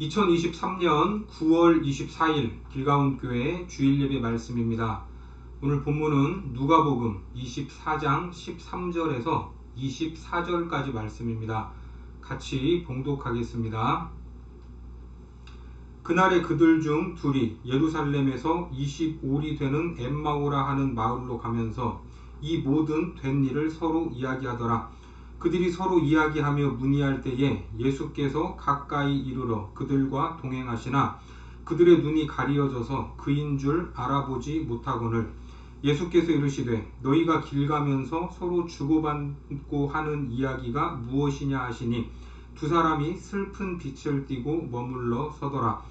2023년 9월 24일 길가온교회 주일예배 말씀입니다. 오늘 본문은 누가복음 24장 13절에서 24절까지 말씀입니다. 같이 봉독하겠습니다. 그날에 그들 중 둘이 예루살렘에서 25리 되는 엠마오라 하는 마을로 가면서 이 모든 된 일을 서로 이야기하더라. 그들이 서로 이야기하며 문의할 때에 예수께서 가까이 이르러 그들과 동행하시나 그들의 눈이 가리어져서 그인 줄 알아보지 못하거늘 예수께서 이르시되 너희가 길 가면서 서로 주고받고 하는 이야기가 무엇이냐 하시니 두 사람이 슬픈 빛을 띠고 머물러 서더라.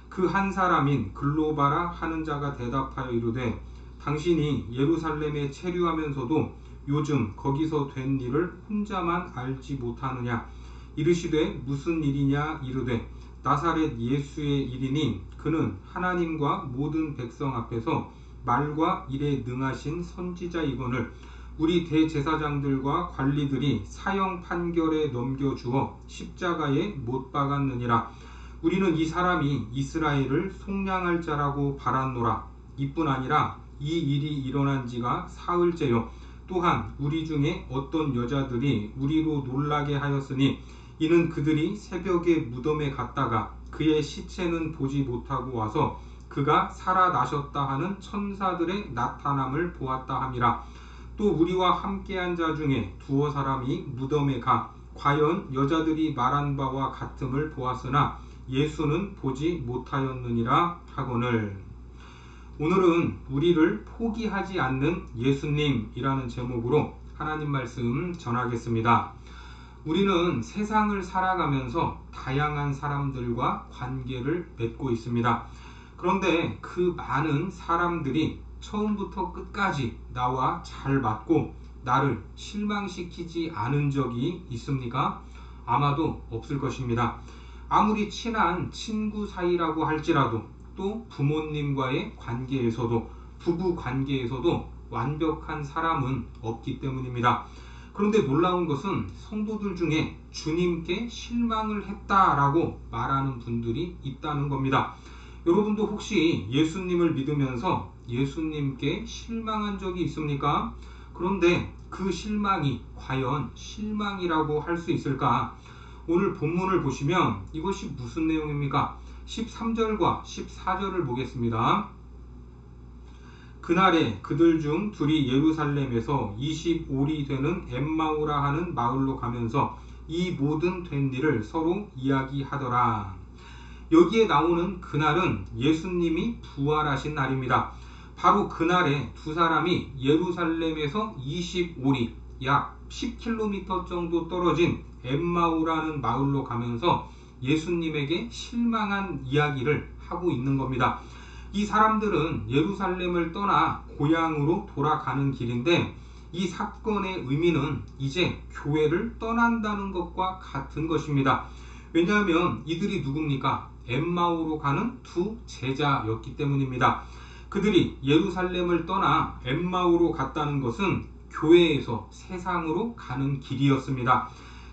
그 한 사람인 글로바라 하는 자가 대답하여 이르되 당신이 예루살렘에 체류하면서도 요즘 거기서 된 일을 혼자만 알지 못하느냐. 이르시되 무슨 일이냐. 이르되 나사렛 예수의 일이니 그는 하나님과 모든 백성 앞에서 말과 일에 능하신 선지자이거늘 우리 대제사장들과 관리들이 사형 판결에 넘겨주어 십자가에 못 박았느니라. 우리는 이 사람이 이스라엘을 속량할 자라고 바랐노라. 이뿐 아니라 이 일이 일어난 지가 사흘째요. 또한 우리 중에 어떤 여자들이 우리로 놀라게 하였으니 이는 그들이 새벽에 무덤에 갔다가 그의 시체는 보지 못하고 와서 그가 살아나셨다 하는 천사들의 나타남을 보았다 함이라. 또 우리와 함께한 자 중에 두어 사람이 무덤에 가 과연 여자들이 말한 바와 같음을 보았으나 예수는 보지 못하였느니라 하거늘. 오늘은 우리를 포기하지 않는 예수님이라는 제목으로 하나님 말씀 전하겠습니다. 우리는 세상을 살아가면서 다양한 사람들과 관계를 맺고 있습니다. 그런데 그 많은 사람들이 처음부터 끝까지 나와 잘 맞고 나를 실망시키지 않은 적이 있습니까? 아마도 없을 것입니다. 아무리 친한 친구 사이라고 할지라도 또 부모님과의 관계에서도 부부 관계에서도 완벽한 사람은 없기 때문입니다. 그런데 놀라운 것은 성도들 중에 주님께 실망을 했다라고 말하는 분들이 있다는 겁니다. 여러분도 혹시 예수님을 믿으면서 예수님께 실망한 적이 있습니까? 그런데 그 실망이 과연 실망이라고 할 수 있을까? 오늘 본문을 보시면 이것이 무슨 내용입니까? 13절과 14절을 보겠습니다. 그날에 그들 중 둘이 예루살렘에서 25리 되는 엠마오라 하는 마을로 가면서 이 모든 된 일을 서로 이야기하더라. 여기에 나오는 그날은 예수님이 부활하신 날입니다. 바로 그날에 두 사람이 예루살렘에서 25리 약 10km 정도 떨어진 엠마오라는 마을로 가면서 예수님에게 실망한 이야기를 하고 있는 겁니다. 이 사람들은 예루살렘을 떠나 고향으로 돌아가는 길인데 이 사건의 의미는 이제 교회를 떠난다는 것과 같은 것입니다. 왜냐하면 이들이 누굽니까? 엠마오로 가는 두 제자였기 때문입니다. 그들이 예루살렘을 떠나 엠마오로 갔다는 것은 교회에서 세상으로 가는 길이었습니다.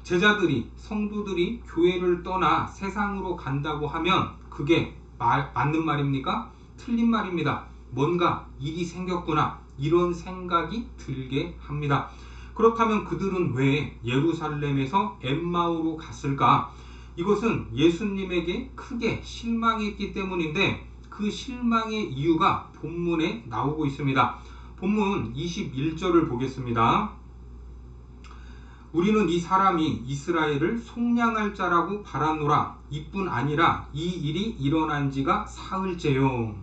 제자들이, 성도들이 교회를 떠나 세상으로 간다고 하면 그게 맞는 말입니까? 틀린 말입니다. 뭔가 일이 생겼구나 이런 생각이 들게 합니다. 그렇다면 그들은 왜 예루살렘에서 엠마오로 갔을까? 이것은 예수님에게 크게 실망했기 때문인데 그 실망의 이유가 본문에 나오고 있습니다. 본문 21절을 보겠습니다. 우리는 이 사람이 이스라엘을 속량할 자라고 바랐노라. 이뿐 아니라 이 일이 일어난 지가 사흘째요.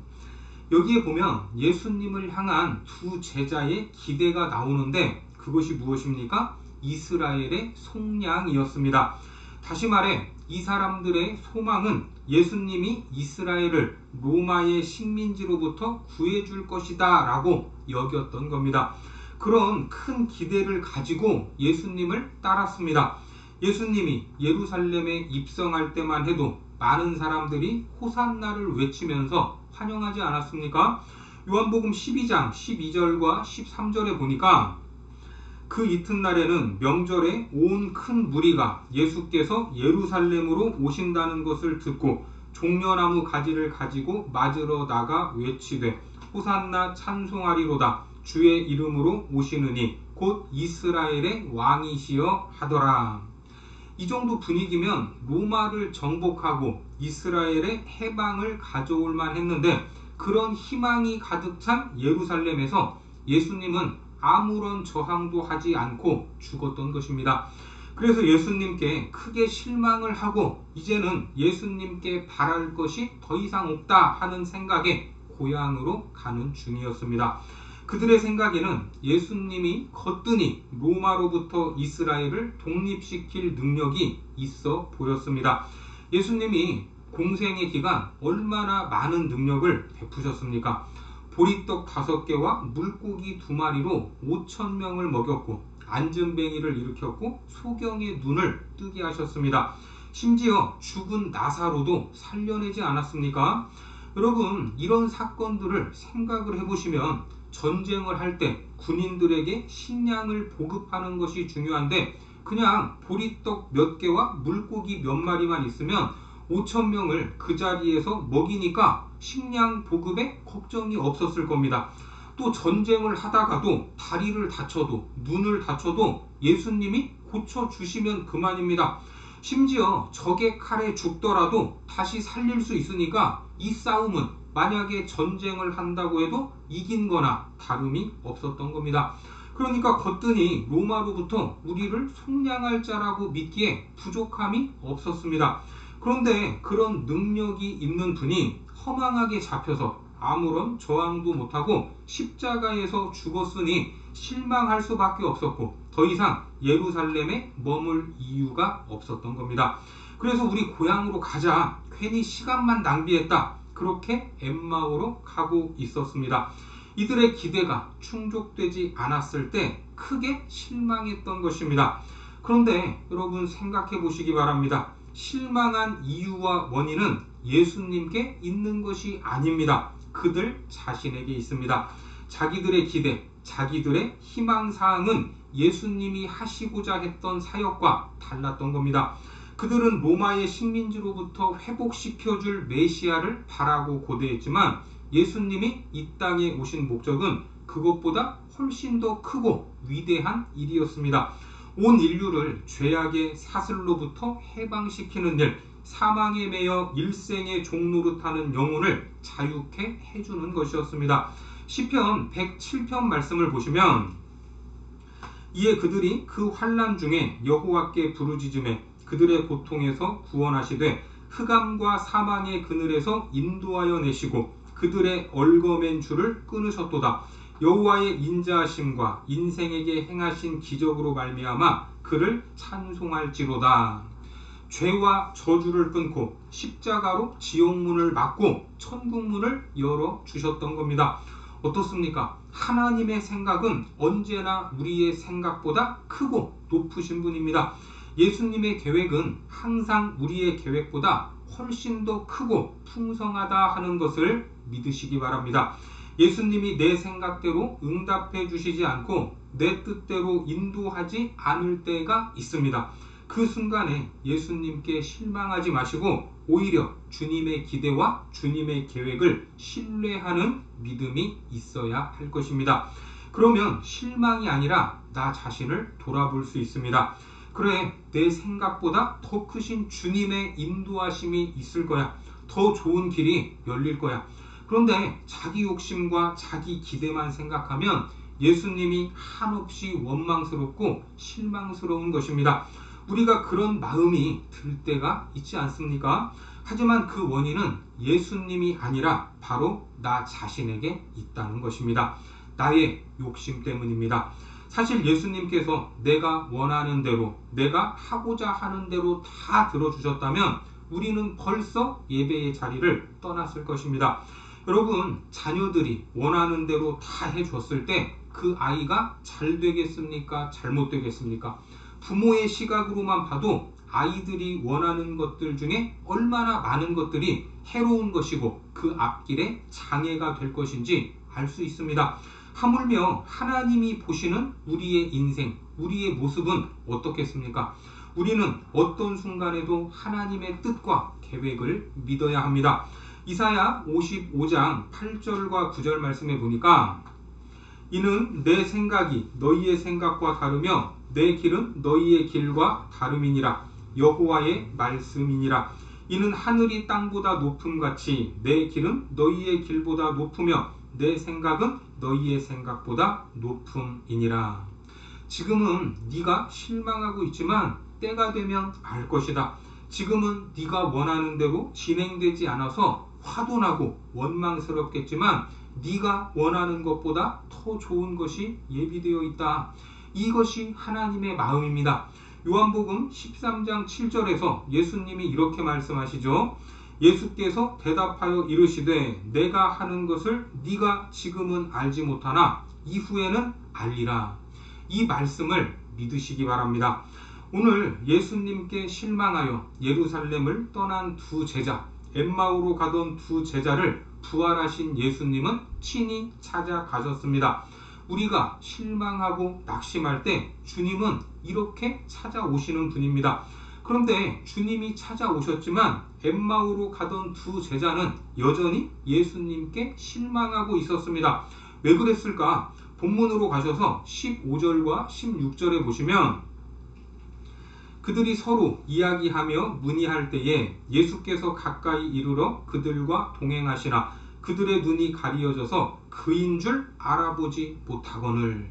여기에 보면 예수님을 향한 두 제자의 기대가 나오는데 그것이 무엇입니까? 이스라엘의 속량이었습니다. 다시 말해 이 사람들의 소망은 예수님이 이스라엘을 로마의 식민지로부터 구해줄 것이다 라고 여겼던 겁니다. 그런 큰 기대를 가지고 예수님을 따랐습니다. 예수님이 예루살렘에 입성할 때만 해도 많은 사람들이 호산나를 외치면서 환영하지 않았습니까? 요한복음 12장 12절과 13절에 보니까 그 이튿날에는 명절에 온 큰 무리가 예수께서 예루살렘으로 오신다는 것을 듣고 종려나무 가지를 가지고 맞으러 나가 외치되 호산나 찬송하리로다 주의 이름으로 오시느니 곧 이스라엘의 왕이시여 하더라. 이 정도 분위기면 로마를 정복하고 이스라엘의 해방을 가져올 만했는데 그런 희망이 가득 찬 예루살렘에서 예수님은 아무런 저항도 하지 않고 죽었던 것입니다. 그래서 예수님께 크게 실망을 하고 이제는 예수님께 바랄 것이 더 이상 없다 하는 생각에 고향으로 가는 중이었습니다. 그들의 생각에는 예수님이 거뜬히 로마로부터 이스라엘을 독립시킬 능력이 있어 보였습니다. 예수님이 공생의 기간 얼마나 많은 능력을 베푸셨습니까? 보리떡 5개와 물고기 2마리로 5,000명을 먹였고 안전뱅이를 일으켰고 소경의 눈을 뜨게 하셨습니다. 심지어 죽은 나사로도 살려내지 않았습니까? 여러분, 이런 사건들을 생각을 해보시면 전쟁을 할 때 군인들에게 식량을 보급하는 것이 중요한데 그냥 보리떡 몇 개와 물고기 몇 마리만 있으면 5,000명을 그 자리에서 먹이니까 식량 보급에 걱정이 없었을 겁니다. 또 전쟁을 하다가도 다리를 다쳐도 눈을 다쳐도 예수님이 고쳐주시면 그만입니다. 심지어 적의 칼에 죽더라도 다시 살릴 수 있으니까 이 싸움은 만약에 전쟁을 한다고 해도 이긴 거나 다름이 없었던 겁니다. 그러니까 거뜬히 로마로부터 우리를 속량할 자라고 믿기에 부족함이 없었습니다. 그런데 그런 능력이 있는 분이 허망하게 잡혀서 아무런 저항도 못하고 십자가에서 죽었으니 실망할 수밖에 없었고 더 이상 예루살렘에 머물 이유가 없었던 겁니다. 그래서 우리 고향으로 가자, 괜히 시간만 낭비했다, 그렇게 엠마오로 가고 있었습니다. 이들의 기대가 충족되지 않았을 때 크게 실망했던 것입니다. 그런데 여러분 생각해 보시기 바랍니다. 실망한 이유와 원인은 예수님께 있는 것이 아닙니다. 그들 자신에게 있습니다. 자기들의 기대, 자기들의 희망사항은 예수님이 하시고자 했던 사역과 달랐던 겁니다. 그들은 로마의 식민지로부터 회복시켜줄 메시아를 바라고 고대했지만 예수님이 이 땅에 오신 목적은 그것보다 훨씬 더 크고 위대한 일이었습니다. 온 인류를 죄악의 사슬로부터 해방시키는 일, 사망에 매여 일생의 종노릇하는 영혼을 자유케 해주는 것이었습니다. 시편 107편 말씀을 보시면 이에 그들이 그 환난 중에 여호와께 부르짖음에 그들의 고통에서 구원하시되 흑암과 사망의 그늘에서 인도하여 내시고 그들의 얽어맨 줄을 끊으셨도다. 여호와의 인자하심과 인생에게 행하신 기적으로 말미암아 그를 찬송할지로다. 죄와 저주를 끊고 십자가로 지옥문을 막고 천국문을 열어주셨던 겁니다. 어떻습니까? 하나님의 생각은 언제나 우리의 생각보다 크고 높으신 분입니다. 예수님의 계획은 항상 우리의 계획보다 훨씬 더 크고 풍성하다 하는 것을 믿으시기 바랍니다. 예수님이 내 생각대로 응답해 주시지 않고 내 뜻대로 인도하지 않을 때가 있습니다. 그 순간에 예수님께 실망하지 마시고 오히려 주님의 기대와 주님의 계획을 신뢰하는 믿음이 있어야 할 것입니다. 그러면 실망이 아니라 나 자신을 돌아볼 수 있습니다. 그래, 내 생각보다 더 크신 주님의 인도하심이 있을 거야. 더 좋은 길이 열릴 거야. 그런데 자기 욕심과 자기 기대만 생각하면 예수님이 한없이 원망스럽고 실망스러운 것입니다. 우리가 그런 마음이 들 때가 있지 않습니까? 하지만 그 원인은 예수님이 아니라 바로 나 자신에게 있다는 것입니다. 나의 욕심 때문입니다. 사실 예수님께서 내가 원하는 대로, 내가 하고자 하는 대로 다 들어주셨다면 우리는 벌써 예배의 자리를 떠났을 것입니다. 여러분, 자녀들이 원하는 대로 다 해줬을 때 그 아이가 잘 되겠습니까? 잘못 되겠습니까? 부모의 시각으로만 봐도 아이들이 원하는 것들 중에 얼마나 많은 것들이 해로운 것이고 그 앞길에 장애가 될 것인지 알 수 있습니다. 하물며 하나님이 보시는 우리의 인생, 우리의 모습은 어떻겠습니까? 우리는 어떤 순간에도 하나님의 뜻과 계획을 믿어야 합니다. 이사야 55장 8절과 9절 말씀에 보니까 이는 내 생각이 너희의 생각과 다르며 내 길은 너희의 길과 다름이니라. 여호와의 말씀이니라. 이는 하늘이 땅보다 높음같이 내 길은 너희의 길보다 높으며 내 생각은 너희의 생각보다 높음이니라. 지금은 네가 실망하고 있지만 때가 되면 알 것이다. 지금은 네가 원하는 대로 진행되지 않아서 화도 나고 원망스럽겠지만 네가 원하는 것보다 더 좋은 것이 예비되어 있다. 이것이 하나님의 마음입니다. 요한복음 13장 7절에서 예수님이 이렇게 말씀하시죠. 예수께서 대답하여 이르시되 내가 하는 것을 네가 지금은 알지 못하나 이후에는 알리라. 이 말씀을 믿으시기 바랍니다. 오늘 예수님께 실망하여 예루살렘을 떠난 두 제자, 엠마오로 가던 두 제자를 부활하신 예수님은 친히 찾아가셨습니다. 우리가 실망하고 낙심할 때 주님은 이렇게 찾아오시는 분입니다. 그런데 주님이 찾아오셨지만 엠마오로 가던 두 제자는 여전히 예수님께 실망하고 있었습니다. 왜 그랬을까? 본문으로 가셔서 15절과 16절에 보시면 그들이 서로 이야기하며 문의할 때에 예수께서 가까이 이르러 그들과 동행하시나 그들의 눈이 가리어져서 그인 줄 알아보지 못하거늘.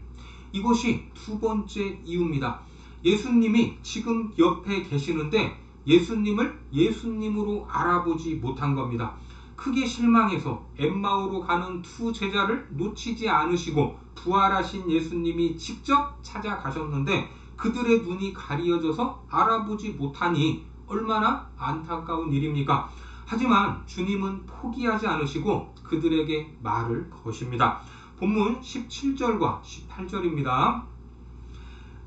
이것이 두 번째 이유입니다. 예수님이 지금 옆에 계시는데 예수님을 예수님으로 알아보지 못한 겁니다. 크게 실망해서 엠마오로 가는 두 제자를 놓치지 않으시고 부활하신 예수님이 직접 찾아가셨는데 그들의 눈이 가리어져서 알아보지 못하니 얼마나 안타까운 일입니까? 하지만 주님은 포기하지 않으시고 그들에게 말을 거십니다. 본문 17절과 18절입니다.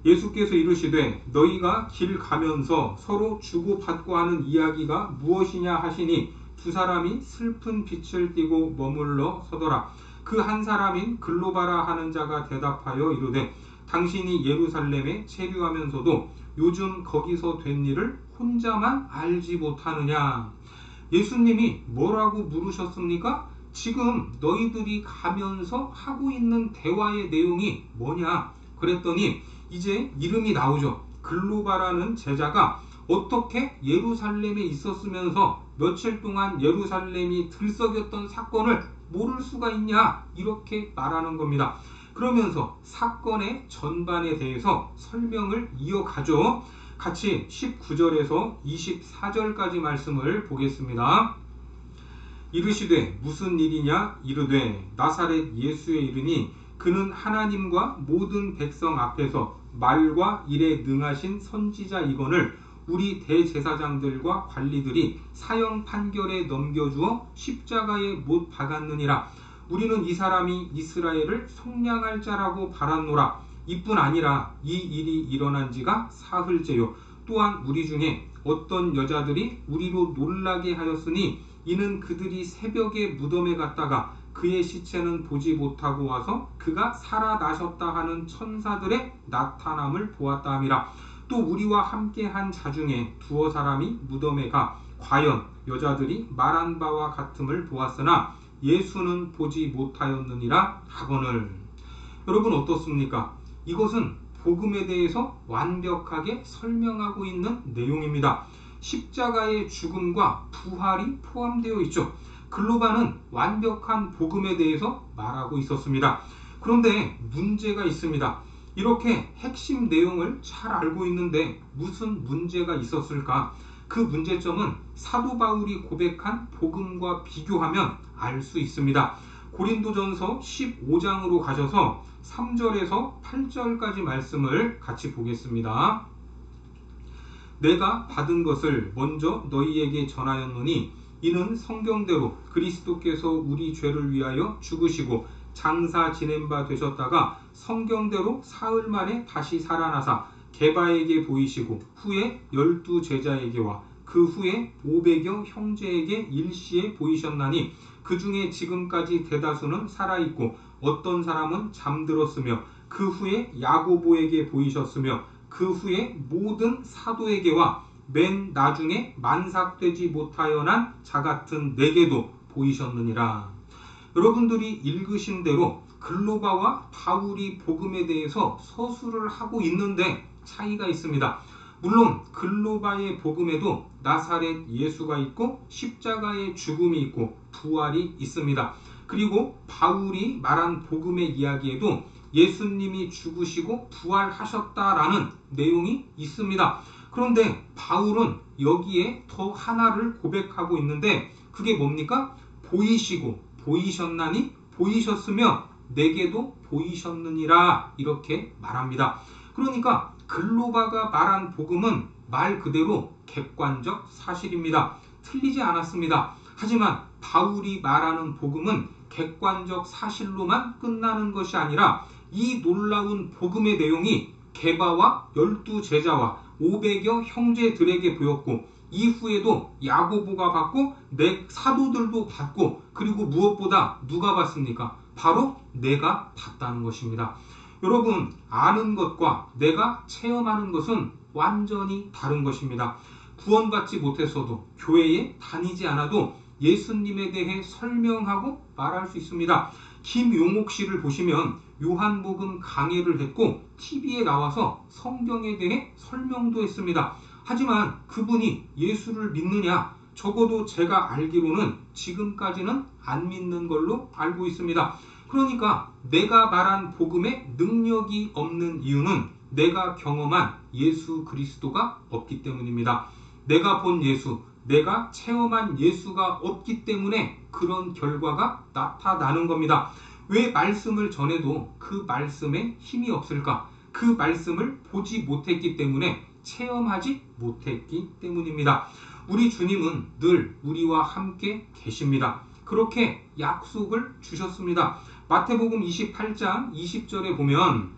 예수께서 이르시되 너희가 길 가면서 서로 주고받고 하는 이야기가 무엇이냐 하시니 두 사람이 슬픈 빛을 띠고 머물러 서더라. 그 한 사람인 글로바라 하는 자가 대답하여 이르되 당신이 예루살렘에 체류하면서도 요즘 거기서 된 일을 혼자만 알지 못하느냐. 예수님이 뭐라고 물으셨습니까? 지금 너희들이 가면서 하고 있는 대화의 내용이 뭐냐? 그랬더니 이제 이름이 나오죠. 글로바라는 제자가 어떻게 예루살렘에 있었으면서 며칠 동안 예루살렘이 들썩였던 사건을 모를 수가 있냐? 이렇게 말하는 겁니다. 그러면서 사건의 전반에 대해서 설명을 이어가죠. 같이 19절에서 24절까지 말씀을 보겠습니다. 이르시되 무슨 일이냐? 이르되 나사렛 예수의 이르니 그는 하나님과 모든 백성 앞에서 말과 일에 능하신 선지자이거늘 우리 대제사장들과 관리들이 사형 판결에 넘겨주어 십자가에 못 박았느니라. 우리는 이 사람이 이스라엘을 속량할 자라고 바랐노라. 이뿐 아니라 이 일이 일어난 지가 사흘째요. 또한 우리 중에 어떤 여자들이 우리로 놀라게 하였으니 이는 그들이 새벽에 무덤에 갔다가 그의 시체는 보지 못하고 와서 그가 살아나셨다 하는 천사들의 나타남을 보았다 함이라. 또 우리와 함께한 자 중에 두어 사람이 무덤에 가 과연 여자들이 말한 바와 같음을 보았으나 예수는 보지 못하였느니라 하거늘. 여러분 어떻습니까? 이것은 복음에 대해서 완벽하게 설명하고 있는 내용입니다. 십자가의 죽음과 부활이 포함되어 있죠. 글로바는 완벽한 복음에 대해서 말하고 있었습니다. 그런데 문제가 있습니다. 이렇게 핵심 내용을 잘 알고 있는데 무슨 문제가 있었을까? 그 문제점은 사도 바울이 고백한 복음과 비교하면 알 수 있습니다. 고린도전서 15장으로 가셔서 3절에서 8절까지 말씀을 같이 보겠습니다. 내가 받은 것을 먼저 너희에게 전하였노니 이는 성경대로 그리스도께서 우리 죄를 위하여 죽으시고 장사 지낸 바 되셨다가 성경대로 사흘 만에 다시 살아나사 게바에게 보이시고 후에 12 제자에게와 그 후에 500여 형제에게 일시에 보이셨나니 그 중에 지금까지 대다수는 살아있고 어떤 사람은 잠들었으며 그 후에 야고보에게 보이셨으며 그 후에 모든 사도에게와 맨 나중에 만삭되지 못하여 난 자 같은 내게도 보이셨느니라. 여러분들이 읽으신 대로 글로바와 바울이 복음에 대해서 서술을 하고 있는데 차이가 있습니다. 물론 글로바의 복음에도 나사렛 예수가 있고 십자가의 죽음이 있고 부활이 있습니다. 그리고 바울이 말한 복음의 이야기에도 예수님이 죽으시고 부활하셨다라는 내용이 있습니다. 그런데 바울은 여기에 더 하나를 고백하고 있는데 그게 뭡니까? 보이시고 보이셨나니 보이셨으며 내게도 보이셨느니라 이렇게 말합니다. 그러니까 글로바가 말한 복음은 말 그대로 객관적 사실입니다. 틀리지 않았습니다. 하지만 바울이 말하는 복음은 객관적 사실로만 끝나는 것이 아니라 이 놀라운 복음의 내용이 게바와 12제자와 500여 형제들에게 보였고 이후에도 야고보가 받고 사도들도 받고 그리고 무엇보다 누가 받습니까? 바로 내가 받다는 것입니다. 여러분, 아는 것과 내가 체험하는 것은 완전히 다른 것입니다. 구원받지 못했어도 교회에 다니지 않아도 예수님에 대해 설명하고 말할 수 있습니다. 김용옥 씨를 보시면 요한복음 강해를 했고 TV에 나와서 성경에 대해 설명도 했습니다. 하지만 그분이 예수를 믿느냐? 적어도 제가 알기로는 지금까지는 안 믿는 걸로 알고 있습니다. 그러니까 내가 말한 복음에 능력이 없는 이유는 내가 경험한 예수 그리스도가 없기 때문입니다. 내가 본 예수, 내가 체험한 예수가 없기 때문에 그런 결과가 나타나는 겁니다. 왜 말씀을 전해도 그 말씀에 힘이 없을까? 그 말씀을 보지 못했기 때문에 체험하지 못했기 때문입니다. 우리 주님은 늘 우리와 함께 계십니다. 그렇게 약속을 주셨습니다. 마태복음 28장 20절에 보면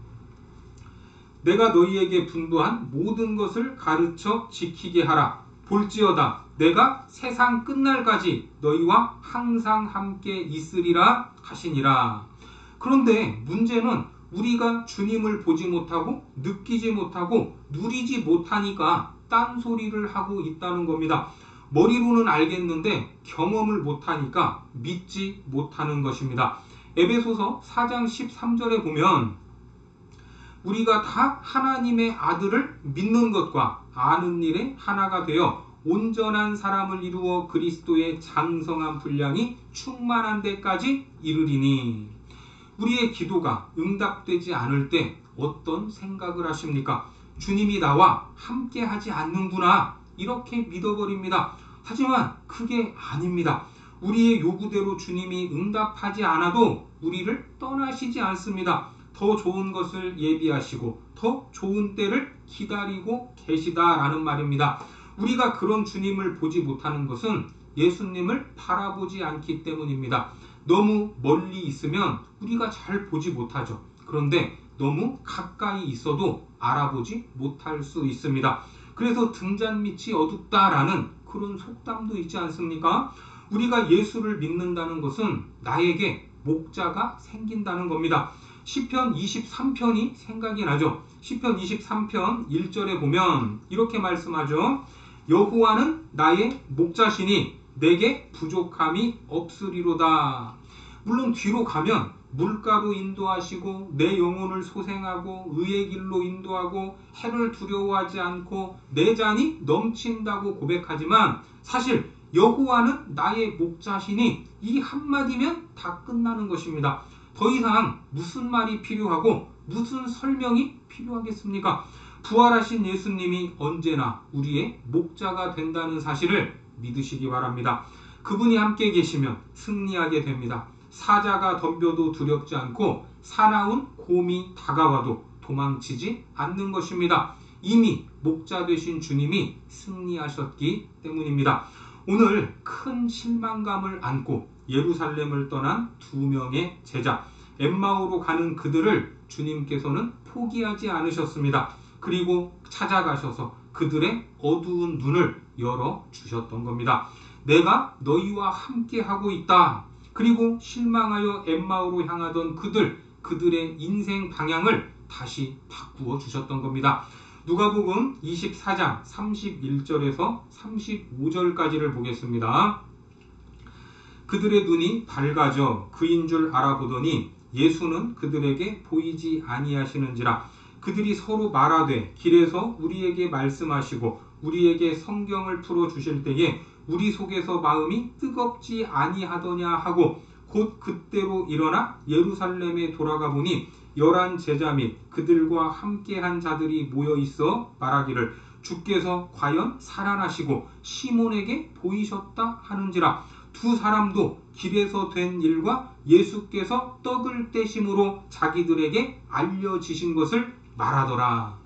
내가 너희에게 분부한 모든 것을 가르쳐 지키게 하라. 볼지어다 내가 세상 끝날까지 너희와 항상 함께 있으리라 하시니라. 그런데 문제는 우리가 주님을 보지 못하고 느끼지 못하고 누리지 못하니까 딴소리를 하고 있다는 겁니다. 머리로는 알겠는데 경험을 못하니까 믿지 못하는 것입니다. 에베소서 4장 13절에 보면 우리가 다 하나님의 아들을 믿는 것과 아는 일에 하나가 되어 온전한 사람을 이루어 그리스도의 장성한 분량이 충만한 데까지 이르리니. 우리의 기도가 응답되지 않을 때 어떤 생각을 하십니까? 주님이 나와 함께 하지 않는구나 이렇게 믿어버립니다. 하지만 그게 아닙니다. 우리의 요구대로 주님이 응답하지 않아도 우리를 떠나시지 않습니다. 더 좋은 것을 예비하시고 더 좋은 때를 기다리고 계시다라는 말입니다. 우리가 그런 주님을 보지 못하는 것은 예수님을 바라보지 않기 때문입니다. 너무 멀리 있으면 우리가 잘 보지 못하죠. 그런데 너무 가까이 있어도 알아보지 못할 수 있습니다. 그래서 등잔 밑이 어둡다라는 그런 속담도 있지 않습니까? 우리가 예수를 믿는다는 것은 나에게 목자가 생긴다는 겁니다. 시편 23편이 생각이 나죠. 시편 23편 1절에 보면 이렇게 말씀하죠. 여호와는 나의 목자시니 내게 부족함이 없으리로다. 물론 뒤로 가면 물가로 인도하시고 내 영혼을 소생하고 의의 길로 인도하고 해를 두려워하지 않고 내 잔이 넘친다고 고백하지만 사실 여호와는 나의 목자시니 이 한마디면 다 끝나는 것입니다. 더 이상 무슨 말이 필요하고 무슨 설명이 필요하겠습니까? 부활하신 예수님이 언제나 우리의 목자가 된다는 사실을 믿으시기 바랍니다. 그분이 함께 계시면 승리하게 됩니다. 사자가 덤벼도 두렵지 않고 사나운 곰이 다가와도 도망치지 않는 것입니다. 이미 목자 되신 주님이 승리하셨기 때문입니다. 오늘 큰 실망감을 안고 예루살렘을 떠난 2명의 제자, 엠마오로 가는 그들을 주님께서는 포기하지 않으셨습니다. 그리고 찾아가셔서 그들의 어두운 눈을 열어주셨던 겁니다. 내가 너희와 함께 하고 있다. 그리고 실망하여 엠마오로 향하던 그들의 인생 방향을 다시 바꾸어 주셨던 겁니다. 누가복음 24장 31절에서 35절까지를 보겠습니다. 그들의 눈이 밝아져 그인 줄 알아보더니 예수는 그들에게 보이지 아니하시는지라. 그들이 서로 말하되 길에서 우리에게 말씀하시고 우리에게 성경을 풀어 주실 때에 우리 속에서 마음이 뜨겁지 아니하더냐 하고 곧 그때로 일어나 예루살렘에 돌아가 보니 11 제자 및 그들과 함께한 자들이 모여 있어 말하기를 주께서 과연 살아나시고 시몬에게 보이셨다 하는지라. 두 사람도 길에서 된 일과 예수께서 떡을 떼심으로 자기들에게 알려지신 것을 말하더라.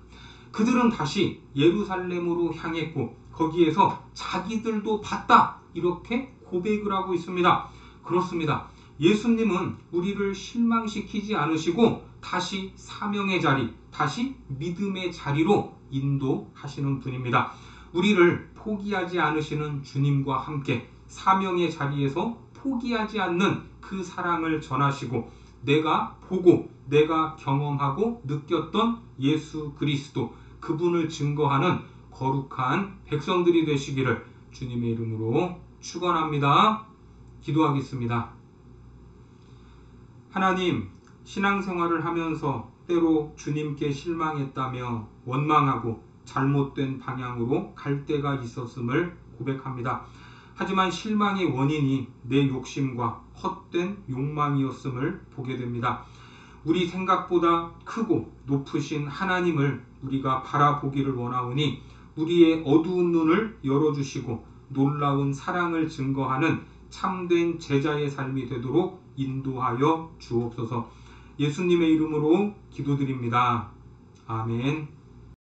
그들은 다시 예루살렘으로 향했고 거기에서 자기들도 봤다 이렇게 고백을 하고 있습니다. 그렇습니다. 예수님은 우리를 실망시키지 않으시고 다시 사명의 자리, 다시 믿음의 자리로 인도하시는 분입니다. 우리를 포기하지 않으시는 주님과 함께 사명의 자리에서 포기하지 않는 그 사랑을 전하시고 내가 보고 내가 경험하고 느꼈던 예수 그리스도 그분을 증거하는 거룩한 백성들이 되시기를 주님의 이름으로 축원합니다. 기도하겠습니다. 하나님, 신앙생활을 하면서 때로 주님께 실망했다며 원망하고 잘못된 방향으로 갈 때가 있었음을 고백합니다. 하지만 실망의 원인이 내 욕심과 헛된 욕망이었음을 보게 됩니다. 우리 생각보다 크고 높으신 하나님을 우리가 바라보기를 원하오니 우리의 어두운 눈을 열어주시고 놀라운 사랑을 증거하는 참된 제자의 삶이 되도록 인도하여 주옵소서. 예수님의 이름으로 기도드립니다. 아멘.